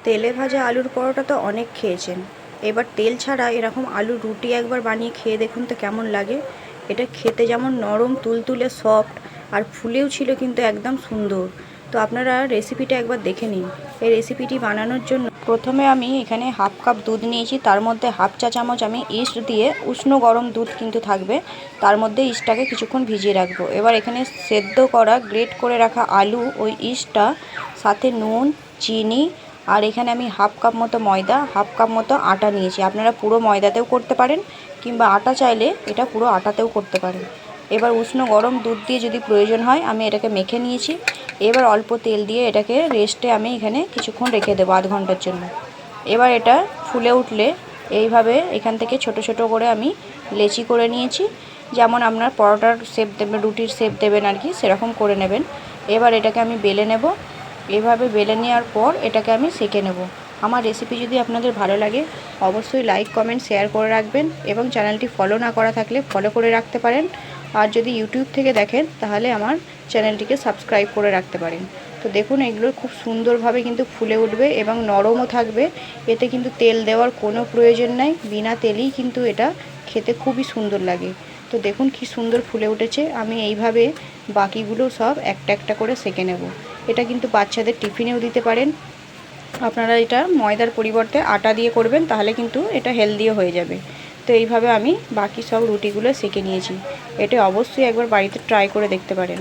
তেলে ভাজা আলুর পরোটা তো অনেক খেয়েছেন, এবার তেল ছাড়া এরকম আলুর রুটি একবার বানিয়ে খেয়ে দেখুন তো কেমন লাগে। এটা খেতে যেমন নরম তুলতুলে সফট, আর ফুলেও ছিল কিন্তু একদম সুন্দর। তো আপনারা রেসিপিটা একবার দেখে নিন। এই রেসিপিটি বানানোর জন্য প্রথমে আমি এখানে হাফ কাপ দুধ নিয়েছি, তার মধ্যে হাফ চা চামচ আমি ইস্ট দিয়ে, উষ্ণ গরম দুধ কিন্তু থাকবে, তার মধ্যে ইস্টটাকে কিছুক্ষণ ভিজিয়ে রাখবো। এবার এখানে সেদ্ধ করা গ্রেট করে রাখা আলু, ওই ইস্টটা, সাথে নুন, চিনি, আর এখানে আমি হাফ কাপ মতো ময়দা, হাফ কাপ মতো আটা নিয়েছি। আপনারা পুরো ময়দাতেও করতে পারেন, কিংবা আটা চাইলে এটা পুরো আটাতেও করতে পারেন। এবার উষ্ণ গরম দুধ দিয়ে যদি প্রয়োজন হয় আমি এটাকে মেখে নিয়েছি। এবার অল্প তেল দিয়ে এটাকে রেস্টে আমি এখানে কিছুক্ষণ রেখে দেবো, আধ ঘন্টার জন্য। এবার এটা ফুলে উঠলে এইভাবে এখান থেকে ছোট ছোট করে আমি লেচি করে নিয়েছি, যেমন আপনার পরোটার শেপ দেবেন, রুটির শেপ দেবেন আর কি, সেরকম করে নেবেন। এবার এটাকে আমি বেলে নেব। এভাবে বেলে নেওয়ার পর এটাকে আমি সেঁকে নেব। আমার রেসিপি যদি আপনাদের ভালো লাগে অবশ্যই লাইক, কমেন্ট, শেয়ার করে রাখবেন, এবং চ্যানেলটি ফলো না করা থাকলে ফলো করে রাখতে পারেন। আর যদি ইউটিউব থেকে দেখেন তাহলে আমার চ্যানেলটিকে সাবস্ক্রাইব করে রাখতে পারেন। তো দেখুন এগুলো খুব সুন্দরভাবে কিন্তু ফুলে উঠবে এবং নরমও থাকবে। এতে কিন্তু তেল দেওয়ার কোনো প্রয়োজন নাই, বিনা তেলেই কিন্তু এটা খেতে খুবই সুন্দর লাগে। তো দেখুন কি সুন্দর ফুলে উঠেছে। আমি এইভাবে বাকিগুলো সব একটা একটা করে সেঁকে নেব। এটা কিন্তু বাচ্চাদের টিফিনেও দিতে পারেন। আপনারা এটা ময়দার পরিবর্তে আটা দিয়ে করবেন, তাহলে কিন্তু এটা হেলদিও হয়ে যাবে। তো এইভাবে আমি বাকি সব রুটিগুলো সেঁকে নিয়েছি। এটা অবশ্যই একবার বাড়িতে ট্রাই করে দেখতে পারেন।